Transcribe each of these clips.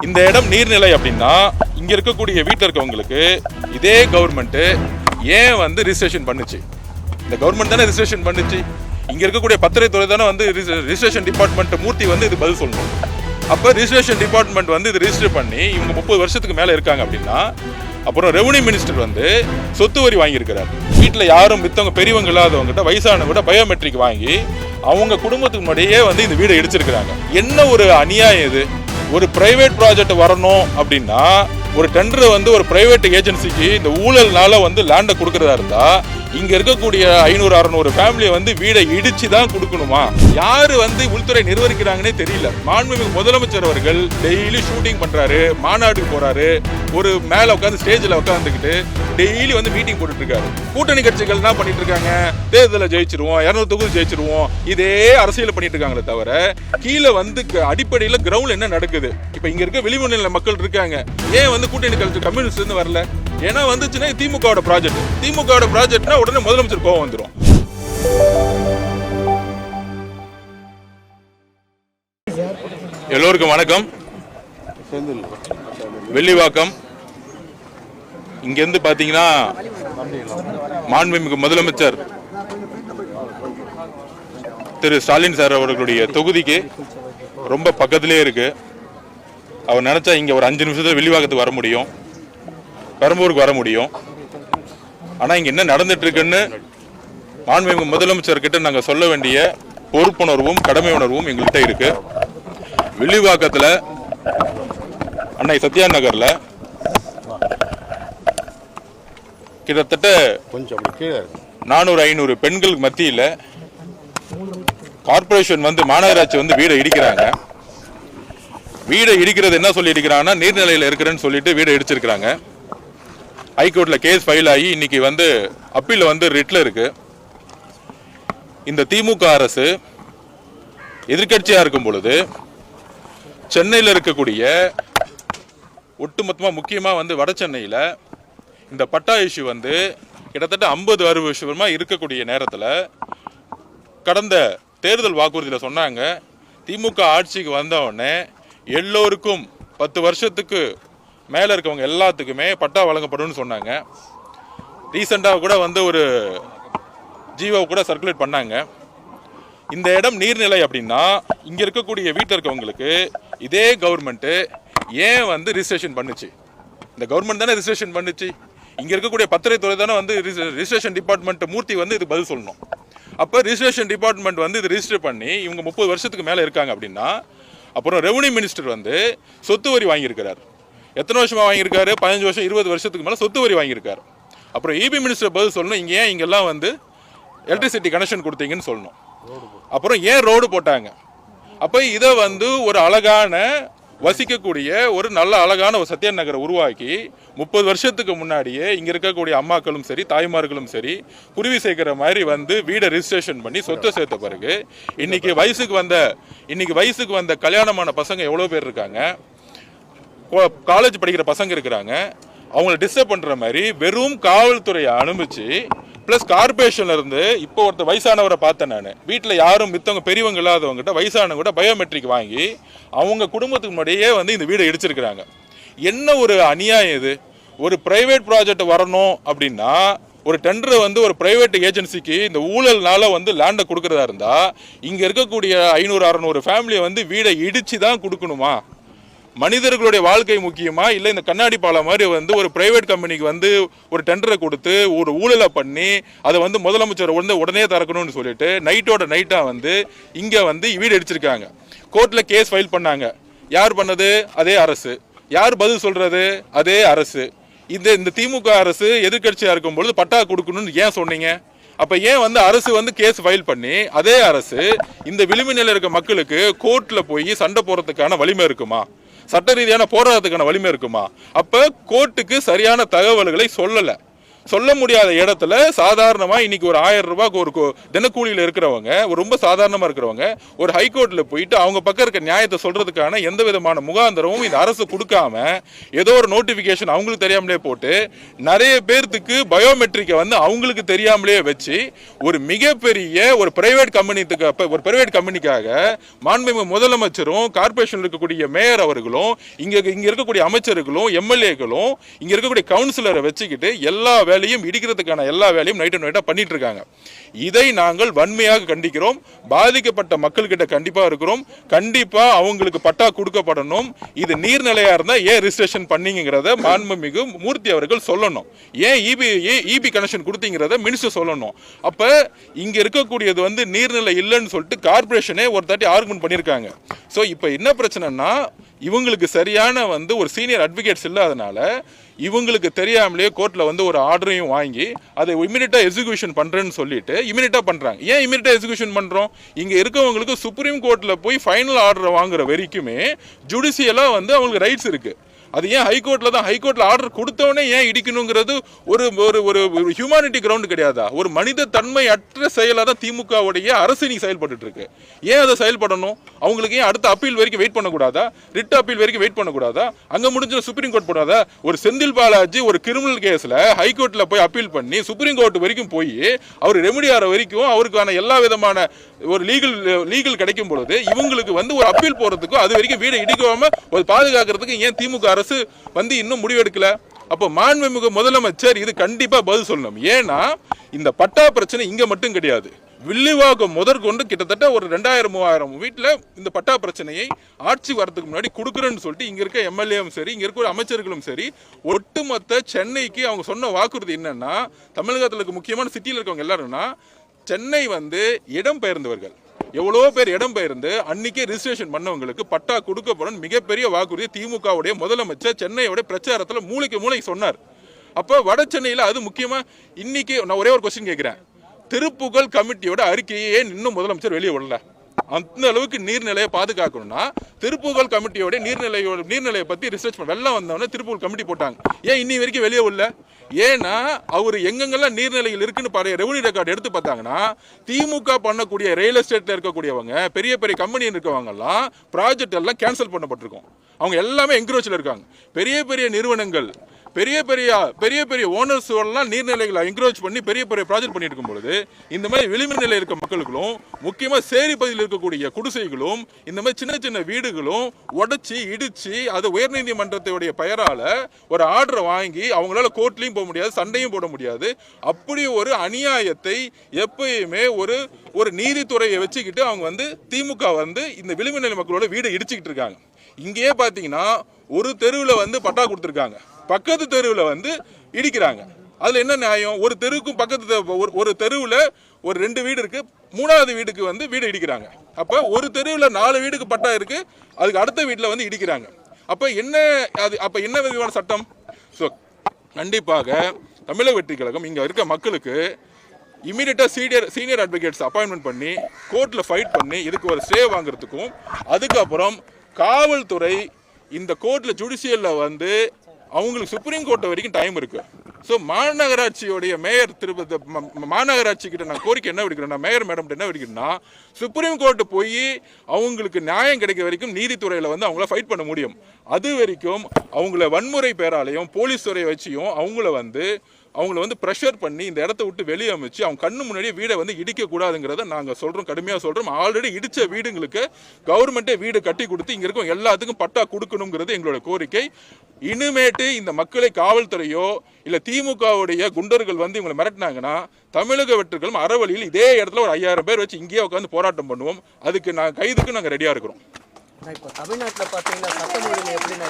இந்த இடம் நீர்நிலை அப்படின்னா இங்க இருக்கக்கூடிய வீட்டில் இருக்கவங்களுக்கு இதே கவர்மெண்ட் ஏன் வந்து ரிஜிஸ்ட்ரேஷன் பண்ணுச்சு? இந்த கவர்மெண்ட் தானே ரிஜிஸ்ட்ரேஷன் பண்ணுச்சு. இங்க இருக்கக்கூடிய பத்திரத்துறை தானே வந்து ரிஜிஸ்ட்ரேஷன் டிபார்ட்மெண்ட் மூர்த்தி வந்து இது பதில் சொல்லணும். அப்போ ரிஜிஸ்ட்ரேஷன் டிபார்ட்மெண்ட் வந்து இது ரிஜிஸ்டர் பண்ணி இவங்க 30 வருஷத்துக்கு மேலே இருக்காங்க அப்படின்னா அப்புறம் ரெவன்யூ மினிஸ்டர் வந்து சொத்து வரி வாங்கியிருக்கிறார். வீட்டில் யாரும் மித்தவங்க பெரியவங்க இல்லாதவங்ககிட்ட வயசானவங்ககிட்ட பயோமெட்ரிக் வாங்கி அவங்க குடும்பத்துக்கு முன்னாடியே வந்து இந்த வீடை இடிச்சிருக்கிறாங்க. என்ன ஒரு அநியாயம் இது! ஒரு பிரைவேட் ப்ராஜெக்ட் வரணும் அப்படின்னா ஒரு டெண்டர் வந்து ஒரு பிரைவேட் ஏஜென்சிக்கு இந்த ஊழல்னால வந்து லேண்டை கொடுக்கறதா இருந்தா இங்க இருக்கக்கூடிய 500-600 ஃபேமிலியை வந்து வீடை இடிச்சு தான் கொடுக்கணுமா? யாரு வந்து உள்துறை நிர்வகிக்கிறாங்கன்னே தெரியல. மாண்புமிகு முதலமைச்சர் அவர்கள் டெய்லி ஷூட்டிங் பண்றாரு, மாநாடுக்கு போறாரு, ஒரு மேல உட்காந்து ஸ்டேஜ்ல உட்காந்துக்கிட்டு டெய்லி வந்து மீட்டிங் போட்டுட்டு இருக்காரு. கூட்டணி கட்சிகள் என்ன பண்ணிட்டு இருக்காங்க? தேர்தலில் ஜெயிச்சிருவோம், 200 தொகுதி ஜெயிச்சிருவோம், இதே அரசியல் பண்ணிட்டு இருக்காங்களே தவிர கீழே வந்து அடிப்படையில் கிரவுண்ட் என்ன நடக்குது? இப்ப இங்க இருக்க வெளிமாநில மக்கள் இருக்காங்க, ஏன் வந்து கூட்டணி கட்சி கம்யூனிஸ்ட் இருந்து வரல? ஏன்னா வந்துச்சுன்னா திமுகவோட ப்ராஜெக்ட்னா உடனே முதலமைச்சர் கோவம் வந்துடும். எல்லோருக்கும் வணக்கம். வெள்ளிவாக்கம் இங்கிருந்து பாத்தீங்கன்னா மாண்புமிகு முதலமைச்சர் திரு ஸ்டாலின் சார் அவர்களுடைய தொகுதிக்கு ரொம்ப பக்கத்திலே இருக்கு. அவர் நினைச்சா இங்க ஒரு 5 நிமிஷத்துல வெள்ளிவாக்கத்துக்கு வர முடியும், பெரம்பூருக்கு வர முடியும். ஆனா இங்க என்ன நடந்துட்டு இருக்குன்னு மாண்புமிகு முதலமைச்சர் கிட்ட நாங்க சொல்ல வேண்டிய பொறுப்புணர்வும் கடமை உணர்வும் எங்கள்கிட்ட இருக்கு. வெள்ளிவாக்கத்துல அன்னை சத்யா நகர்ல கிட்டத்தட்ட 400-500 பெண்கள் மத்தியில கார்பரேஷன் வந்து மாநகராட்சி வந்து வீடை இடிக்கிறாங்க. வீடை இடிக்கிறது என்ன சொல்லி இடிக்கிறாங்கன்னா நீர்நிலையில் இருக்கிறேன்னு சொல்லிட்டு வீடை இடிச்சிருக்கிறாங்க. ஹைகோர்ட்ல கேஸ் ஃபைல் ஆகி இன்னைக்கு வந்து அப்பீல் வந்து ரிட்ல இருக்கு. இந்த திமுக அரசு எதிர்கட்சியா இருக்கும் பொழுது சென்னையில் இருக்கக்கூடிய ஒட்டுமொத்தமா முக்கியமா வந்து வட சென்னையில இந்த பட்டா இஷ்யூ வந்து கிட்டத்தட்ட 50-60 வருஷமா இருக்கக்கூடிய நேரத்தில் கடந்த தேர்தல் வாக்குறுதியில் சொன்னாங்க திமுக ஆட்சிக்கு வந்த உடனே எல்லோருக்கும் 10 வருஷத்துக்கு மேலே இருக்கவங்க எல்லாத்துக்குமே பட்டா வழங்கப்படும்னு சொன்னாங்க. ரீசெண்டாக கூட வந்து ஒரு ஜீவோ கூட சர்க்குலேட் பண்ணாங்க. இந்த இடம் நீர்நிலை அப்படின்னா இங்கே இருக்கக்கூடிய வீட்டில் இருக்கவங்களுக்கு இதே கவர்மெண்ட்டு ஏன் வந்து ரிஜிஸ்ட்ரேஷன் பண்ணுச்சு? இந்த கவர்மெண்ட் தானே ரிஜிஸ்ட்ரேஷன் பண்ணுச்சு. இங்கே இருக்கக்கூடிய பத்திரத்துறை தானே வந்து ரிஜிஸ்ட்ரேஷன் டிபார்ட்மெண்ட் மூர்த்தி வந்து இது பதில் சொல்லணும். அப்போ ரிஜிஸ்ட்ரேஷன் டிபார்ட்மெண்ட் வந்து இது ரிஜிஸ்டர் பண்ணி இவங்க 30 வருஷத்துக்கு மேலே இருக்காங்க அப்படின்னா அப்புறம் ரெவன்யூ மினிஸ்டர் வந்து சொத்து வரி வாங்கியிருக்கிறார். எத்தனை வருஷமா வாங்கியிருக்காரு? 15 வருஷம் 20 வருஷத்துக்கு மேலே சொத்து வரி வாங்கியிருக்காரு. அப்புறம் இபி மினிஸ்டர் பதில் சொல்லணும், இங்கே ஏன் இங்கெல்லாம் வந்து எலக்ட்ரிசிட்டி கனெக்ஷன் கொடுத்தீங்கன்னு சொல்லணும். அப்புறம் ஏன் ரோடு போட்டாங்க? அப்போ இதை வந்து ஒரு அழகான வசிக்கக்கூடிய ஒரு நல்ல அழகான ஒரு சத்யா நகரை உருவாக்கி 30 வருஷத்துக்கு முன்னாடியே இங்கே இருக்கக்கூடிய அம்மாக்களும் சரி தாய்மார்களும் சரி குருவி சேர்க்கிற மாதிரி வந்து வீடை ரிஜிஸ்ட்ரேஷன் பண்ணி சொத்தை சேர்த்த பிறகு இன்னைக்கு வயசுக்கு வந்த கல்யாணமான பசங்க எவ்வளோ பேர் இருக்காங்க, காலேஜ் படிக்கிற பசங்க இருக்கிறாங்க. அவங்கள டிஸ்டர்ப் பண்ணுற மாதிரி வெறும் காவல்துறையை அனுப்பிச்சு ப்ளஸ் கார்பரேஷன்ல இருந்து இப்போ ஒருத்தர் வயசானவரை பார்த்தேன் நான். வீட்டில் யாரும் மித்தவங்க பெரியவங்க இல்லாதவங்ககிட்ட வயசானவங்ககிட்ட பயோமெட்ரிக் வாங்கி அவங்க குடும்பத்துக்கு முன்னாடியே வந்து இந்த வீடை இடிச்சிருக்கிறாங்க. என்ன ஒரு அநியாயம் இது! ஒரு பிரைவேட் ப்ராஜெக்ட் வரணும் அப்படின்னா ஒரு டெண்டர் வந்து ஒரு பிரைவேட் ஏஜென்சிக்கு இந்த ஊழல்னால வந்து லேண்டை கொடுக்கறதா இருந்தா இங்க இருக்கக்கூடிய 500-600 ஃபேமிலியை வந்து வீடை இடிச்சு தான் கொடுக்கணுமா? மனிதர்களுடைய வாழ்க்கை முக்கியமா? இல்லை இந்த கண்ணாடி பாலம் மாதிரி வந்து ஒரு பிரைவேட் கம்பெனிக்கு வந்து ஒரு டெண்டரை கொடுத்து ஒரு ஊழலை பண்ணி அதை வந்து முதலமைச்சர் வந்து உடனே திறக்கணும்னு சொல்லிட்டு நைட்டோட நைட்டா வந்து இங்க வந்து வீடு அடிச்சிருக்காங்க. கோர்ட்ல கேஸ் ஃபைல் பண்ணாங்க. யார் பண்ணது? அதே அரசு. யார் பதில் சொல்றது? அதே அரசு. இந்த திமுக அரசு எதிர்கட்சியா இருக்கும் பொழுது பட்டா கொடுக்கணும்னு ஏன் சொன்னீங்க? அப்ப ஏன் வந்து அரசு வந்து கேஸ் ஃபைல் பண்ணி அதே அரசு இந்த விளிம்பு நிலையில் இருக்க மக்களுக்கு கோர்ட்ல போய் சண்டை போறதுக்கான வலிமை இருக்குமா? சட்ட ரீதியான போராட்டத்துக்கான வலிமை இருக்குமா? அப்ப கோர்ட்டுக்கு சரியான தகவல்களை சொல்ல முடியாத இடத்துல சாதாரணமா இன்னைக்கு ஒரு 1000 ரூபாய்க்கு ஒரு தினக்கூலியில் இருக்கிறவங்க, ஒரு ரொம்ப சாதாரணமா இருக்கிறவங்க ஒரு ஹைகோர்ட்ல போயிட்டு அவங்க பக்கம் இருக்க நியாயத்தை சொல்றதுக்கான எந்த விதமான முகாந்திரமும் இந்த அரசு கொடுக்காம ஏதோ ஒரு நோட்டிபிகேஷன் அவங்களுக்கு தெரியாமலே போட்டு நிறைய பேர்த்துக்கு பயோமெட்ரிக்கை வந்து அவங்களுக்கு தெரியாமலே வச்சு ஒரு மிகப்பெரிய ஒரு பிரைவேட் கம்பெனிக்காக மாண்புமிகு முதலமைச்சரும் கார்பரேஷன் இருக்கக்கூடிய மேயர் அவர்களும் இங்க இருக்கக்கூடிய அமைச்சர்களும் எம்எல்ஏக்களும் இங்க இருக்கக்கூடிய கவுன்சிலரை வச்சுக்கிட்டு எல்லா வேலையும் இடிக்கிறதுக்கான எல்லா வேலையும் நைட் நைட்டா பண்ணிட்டு இருக்காங்க. இதை நாங்கள் வன்மையாக கண்டிக்கிறோம். பாதிக்கப்பட்ட மக்கள்கிட்ட கண்டிப்பா இருக்கிறோம். கண்டிப்பா அவங்களுக்கு பட்டா கொடுக்கப்படணும். இது நீர்நிலையா இருந்தா ஏன் ரிஜிஸ்ட்ரேஷன் பண்ணீங்கிறத மாண்புமிகு மூர்த்தி அவர்கள் சொல்லணும். ஏன் இபி கனெக்ஷன் கொடுத்தீங்கிறத மினிஸ்டர் சொல்லணும். அப்ப இங்க இருக்கக்கூடியது வந்து நீர்நிலை இல்லைன்னு சொல்லிட்டு கார்பரேஷனே ஒரு தாட்டி ஆர்குமெண்ட் பண்ணியிருக்காங்க. ஸோ இப்போ என்ன பிரச்சனைனா இவங்களுக்கு சரியான வந்து ஒரு சீனியர் அட்வொகேட்ஸ் இல்லாதனால இவங்களுக்கு தெரியாமலே கோர்ட்ல வந்து ஒரு ஆர்டரையும் வாங்கி அதை இமிடியேட்டா எக்ஸிகியூஷன் பண்றேன்னு சொல்லிட்டு இமிடியேட்டா பண்றாங்க. ஏன் இமிடியேட்டா எக்ஸிகியூஷன் பண்றோம்? இங்க இருக்கவங்களுக்கு சுப்ரீம் கோர்ட்ல போய் ஃபைனல் ஆர்டரை வாங்குற வரைக்குமே ஜுடிஷியலா வந்து அவங்களுக்கு ரைட்ஸ் இருக்கு. அது ஏன் ஹைகோர்ட்ல தான் ஹைகோர்ட்ல ஆர்டர் கொடுத்தவனே ஏன் இடிக்கணுங்கிறது ஒரு ஒரு ஹியூமானிட்டி கிரவுண்ட் கிடையாதா? ஒரு மனித தன்மை அற்ற செயலாக தான் திமுகவுடைய அரசு நீ செயல்பட்டு இருக்கு. ஏன் அதை செயல்படணும்? அவங்களுக்கு ஏன் அடுத்த அப்பீல் வரைக்கும் வெயிட் பண்ணக்கூடாதா? ரிட் அப்பீல் வரைக்கும் வெயிட் பண்ணக்கூடாதா? அங்க முடிஞ்ச சுப்ரீம் கோர்ட் போடாதா? ஒரு செந்தில் பாலாஜி ஒரு கிரிமினல் கேஸ்ல ஹைகோர்ட்ல போய் அப்பீல் பண்ணி சுப்ரீம் கோர்ட் வரைக்கும் போய் அவர் ரெமெடி ஆகிற வரைக்கும் அவருக்கான எல்லா விதமான ஒரு லீகல் கிடைக்கும் பொழுது இவங்களுக்கு வந்து ஒரு அப்பீல் போறதுக்கும் அது வரைக்கும் வீடை இடிக்காம ஒரு பாதுகாக்கிறதுக்கு ஏன் திமுக அரசு வந்து இன்னும் முடிவெடுக்கல? அப்போ மாண்புமிகு முதலமைச்சர் இது கண்டிப்பா பதில் சொல்லணும். ஏன்னா இந்த பட்டா பிரச்சனை இங்க மட்டும் கிடையாது. வில்லிவாக்கம் முதற்கொண்டு கிட்டத்தட்ட ஒரு 2000-3000 வீட்டுல இந்த பட்டா பிரச்சனையை ஆட்சி வரதுக்கு முன்னாடி கொடுக்குறேன்னு சொல்லிட்டு இங்க இருக்க எம்எல்ஏவும் சரி இங்க இருக்க அமைச்சர்களும் சரி ஒட்டுமொத்த சென்னைக்கு அவங்க சொன்ன வாக்குறுதி என்னன்னா, தமிழகத்துல இருக்க முக்கியமான சிட்டியில் இருக்கவங்க எல்லாரும்னா சென்னை வந்து இடம் பெயர்ந்தவர்கள் எவ்வளோ பேர் இடம் பெயர்ந்து அன்னைக்கே ரிஜிஸ்ட்ரேஷன் பண்ணவங்களுக்கு பட்டா கொடுக்கப்படும் மிகப்பெரிய வாக்குறுதி திமுகவுடைய முதலமைச்சர் சென்னையோட பிரச்சாரத்தில் மூளைக்கு சொன்னார். அப்போ வட சென்னையில் அது முக்கியமா இன்னைக்கு நான் ஒரே ஒரு கொஸ்டின் கேட்கிறேன். திருப்புகழ் கமிட்டியோட அறிக்கையே இன்னும் முதலமைச்சர் வெளியே விடல. அந்த அளவுக்கு நீர்நிலையை பாதுகாக்கணும்னா திருப்புகழ் கமிட்டியோட நீர்நிலையை பத்தி ரிசர்ச் பண்ண வெள்ளம் வந்தவொடனே திருப்புகழ் கமிட்டி போட்டாங்க. ஏன் இன்னி வரைக்கும் வெளியே விடல? ஏன்னா அவர் எங்கெங்கெல்லாம் நீர்நிலைகள் இருக்குன்னு பாரு ரெவன்யூ ரெக்கார்டு எடுத்து பார்த்தாங்கன்னா திமுக பண்ணக்கூடிய ரியல் எஸ்டேட்ல இருக்கக்கூடியவங்க பெரிய பெரிய கம்பெனி இருக்கவங்க எல்லாம் ப்ராஜெக்ட் எல்லாம் கேன்சல் பண்ணப்பட்டிருக்கும். அவங்க எல்லாமே என்க்ரோச்சில் இருக்காங்க. பெரிய பெரிய நிறுவனங்கள் பெரிய பெரிய ஓனர்ஸ் எல்லாம் நீர்நிலைகளை என்க்ரோச் பண்ணி பெரிய பெரிய ப்ராஜெக்ட் பண்ணிட்டு இருக்கும் பொழுது இந்த மாதிரி விளிம்பு நிலையில் இருக்க மக்களுக்கும் முக்கியமா சேரி பகுதியில் இருக்கக்கூடிய குடிசைகளும் இந்த மாதிரி சின்ன சின்ன வீடுகளும் உடைச்சி இடிச்சு அது உயர்நீதிமன்றத்துடைய பெயரால ஒரு ஆர்டரை வாங்கி அவங்களால கோர்ட்லயும் போக முடியாது, சண்டையும் போட முடியாது. அப்படி ஒரு அநியாயத்தை எப்பயுமே ஒரு நீதித்துறையை வச்சுக்கிட்டு அவங்க வந்து திமுக வந்து இந்த விளிம்பு நிலை மக்களோட வீடை இடிச்சுக்கிட்டு இருக்காங்க. இங்கேயே பாத்தீங்கன்னா ஒரு தெருவில் வந்து பட்டா கொடுத்துருக்காங்க, பக்கத்து தெருவில் வந்து இடிக்கிறாங்க. அதுல என்ன நியாயம்? ஒரு தெருவுக்கும் பக்கத்து ஒரு தெருவில் ஒரு 2 வீடு இருக்கு, 3வது வீடுக்கு வந்து வீடு இடிக்கிறாங்க. அப்ப ஒரு தெருவில் 4 வீடுக்கு பட்டா இருக்கு, அதுக்கு அடுத்த வீட்டில் வந்து இடிக்கிறாங்க. அப்ப என்ன விதமான சட்டம்? ஸோ கண்டிப்பாக தமிழக வெற்றி கழகம் இங்க இருக்க மக்களுக்கு இமீடியட்டா சீனியர் அட்வொகேட்ஸ் அப்பாயின்மெண்ட் பண்ணி கோர்ட்ல ஃபைட் பண்ணி இதுக்கு ஒரு ஸ்டே வாங்குறதுக்கும், அதுக்கப்புறம் காவல்துறை இந்த கோர்ட்ல ஜுடிஷியல்ல வந்து அவங்களுக்கு சுப்ரீம் கோர்ட் வரைக்கும் டைம் இருக்கு. ஸோ மாநகராட்சியோடைய மேயர் மாநகராட்சி கிட்ட நான் கோரிக்கை என்ன விடுக்கிறேன், மேயர் மேடம் என்ன விடுக்கிறேன்னா சுப்ரீம் கோர்ட் போய் அவங்களுக்கு நியாயம் கிடைக்க வரைக்கும் நீதித்துறையில வந்து அவங்கள ஃபைட் பண்ண முடியும். அது வரைக்கும் அவங்கள வன்முறை பேராலையும் போலீஸ் துறையை வச்சியும் அவங்கள வந்து ப்ரெஷர் பண்ணி இந்த இடத்த விட்டு வெளியே அமைச்சு அவங்க கண்ணு முன்னாடியே வீடை வந்து இடிக்க கூடாதுங்கிறத நாங்கள் சொல்றோம், கடுமையாக சொல்றோம். ஆல்ரெடி இடிச்ச வீடுங்களுக்கு கவர்மெண்ட்டே வீடு கட்டி கொடுத்து இங்க இருக்கும் எல்லாத்துக்கும் பட்டா கொடுக்கணுங்கிறது எங்களோட கோரிக்கை. இனிமேட்டு இந்த மக்களை காவல்துறையோ இல்ல திமுகவுடைய குண்டர்கள் வந்து இவங்களை மிரட்டினாங்கன்னா தமிழக வெற்றிகளும் அறவழியில் இதே இடத்துல ஒரு 5000 பேர் வச்சு இங்கேயே உட்காந்து போராட்டம் பண்ணுவோம். அதுக்கு கைதுக்கு நாங்கள் ரெடியா இருக்கிறோம். இப்போ தமிழ்நாட்டில் பார்த்தீங்கன்னா சட்டம் ஒழுங்கு எப்படின்னா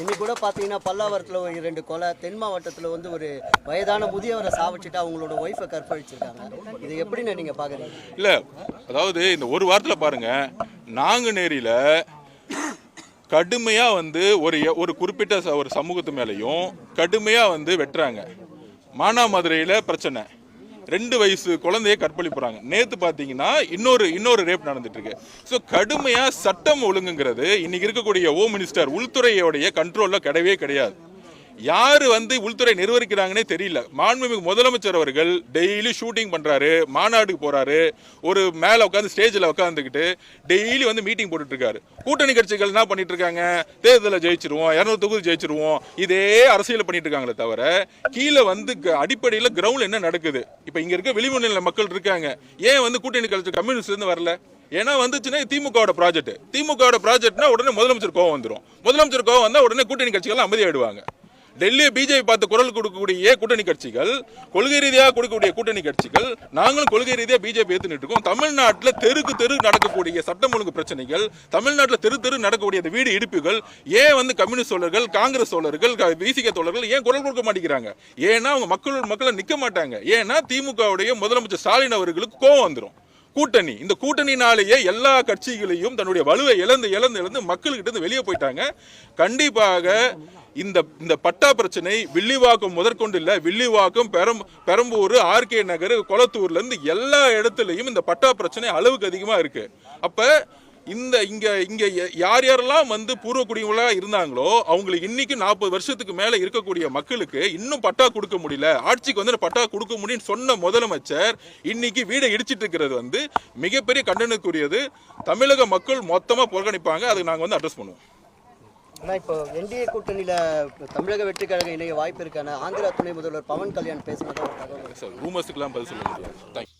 இன்னைக்கு கூட பார்த்தீங்கன்னா பல்லாவரத்தில் ஒரு 2 கொலை, தென் மாவட்டத்தில் வந்து ஒரு வயதான முதியவரை சாவச்சிட்டு அவங்களோட ஒய்ஃபை கற்பழிச்சிருக்காங்க. இது எப்படின்னு நீங்கள் பார்க்குறீங்க? இல்லை, அதாவது இந்த ஒரு வாரத்தில் பாருங்க, நாங்குநேரியில் கடுமையாக வந்து ஒரு குறிப்பிட்ட ஒரு சமூகத்து மேலேயும் கடுமையாக வந்து வெட்டுறாங்க. மானாமதுரையில் பிரச்சனை, 2 வயசு குழந்தைய கற்பழிப்புறாங்க. நேத்து பாத்தீங்கன்னா இன்னொரு ரேப் நடந்துட்டு இருக்கு. ஸோ கடுமையா சட்டம் ஒழுங்குங்கிறது இன்னைக்கு இருக்கக்கூடிய ஹோம் மினிஸ்டர் உள்துறையோடைய கண்ட்ரோல்ல கிடையவே கிடையாது. யாரு வந்து உள்துறை நிர்வகிக்கிறாங்கன்னே தெரியல. மாண்புமிகு முதலமைச்சர் அவர்கள் டெய்லி ஷூட்டிங் பண்றாரு, மாநாடுக்கு போறாரு, ஒரு மேல உட்காந்து ஸ்டேஜ்ல உட்காந்துக்கிட்டு டெய்லி வந்து மீட்டிங் போட்டுட்டு இருக்காரு. கூட்டணி கட்சிகள் என்ன பண்ணிட்டு இருக்காங்க, தேர்தலில் ஜெயிச்சிருவோம், 200 தொகுதி ஜெயிச்சிருவோம், இதே அரசியல் பண்ணிட்டு இருக்காங்களே தவிர கீழே வந்து அடிப்படையில் கிரவுண்ட் என்ன நடக்குது. இப்ப இங்க இருக்க வெளிமாநில மக்கள் இருக்காங்க, ஏன் வந்து கூட்டணி கட்சி கம்யூனிஸ்ட் இருந்து வரல? ஏன்னா வந்துச்சுன்னா திமுகவோட ப்ராஜெக்ட்னா உடனே முதலமைச்சர் கோவம் வந்துடும். முதலமைச்சர் கோவம் வந்தா உடனே கூட்டணி கட்சிகள் அமைதியாயிடுவாங்க. டெல்லி பிஜேபி பார்த்து குரல் கொடுக்கக்கூடிய கூட்டணி கட்சிகள், கொள்கை ரீதியாக கொடுக்கக்கூடிய கூட்டணி கட்சிகள், நாங்களும் கொள்கை ரீதியாக பிஜேபி ஏத்துட்டு இருக்கோம். தமிழ்நாட்டில் தெரு நடக்கக்கூடிய சட்டம் ஒழுங்கு பிரச்சனைகள், தமிழ்நாட்டில் தெரு நடக்கக்கூடிய வீடு இடிப்புகள் ஏன் வந்து கம்யூனிஸ்ட் தோழர்கள், காங்கிரஸ் தோழர்கள், விசிக தோழர்கள் ஏன் குரல் கொடுக்க மாட்டேங்கிறாங்க? ஏன்னா அவங்க மக்களை நிக்க மாட்டாங்க. ஏன்னா திமுகவுடைய முதலமைச்சர் ஸ்டாலின் அவர்களுக்கு கோவம் வந்துடும். இந்த கூட்டணினாலேயே எல்லா கட்சிகளையும் தன்னுடைய வலுவை இழந்து மக்கள்கிட்ட இருந்து வெளியே போயிட்டாங்க. கண்டிப்பாக இந்த பட்டா பிரச்சனை வில்லிவாக்கம் முதற்கொண்டு இல்ல, வில்லிவாக்கம், பெரம்பூர், ஆர்கே நகர், கொளத்தூர்ல இருந்து எல்லா இடத்துலயும் இந்த பட்டா பிரச்சனை அளவுக்கு அதிகமா இருக்கு. அப்ப இங்க யாரெல்லாம் வந்து பூர்வ குடிகளா இருந்தாங்களோ அவங்களுக்கு இன்னைக்கு 40 வருஷத்துக்கு மேல இருக்கக்கூடிய மக்களுக்கு இன்னும் பட்டா கொடுக்க முடியல, ஆட்சிக்கு வந்து பட்டா கொடுக்க முடியும்னு சொன்ன முதலமைச்சர் இன்னைக்கு வீடை இடிச்சிட்டு இருக்கிறது வந்து மிகப்பெரிய கண்டனத்துக்குரியது. தமிழக மக்கள் மொத்தமா புறக்கணிப்பாங்க. அதுக்கு நாங்க வந்து அட்ரஸ் பண்ணுவோம். ஆனால் இப்போ என்டிஏ கூட்டணியில் தமிழக வெற்றி கழகம் இணைய வாய்ப்பு இருக்கான ஆந்திரா துணை முதல்வர் பவன் கல்யாண் பேசினதாக ஒரு தகவல். ரூமர்ஸுக்கெல்லாம் பதில் சொல்ல முடியாது.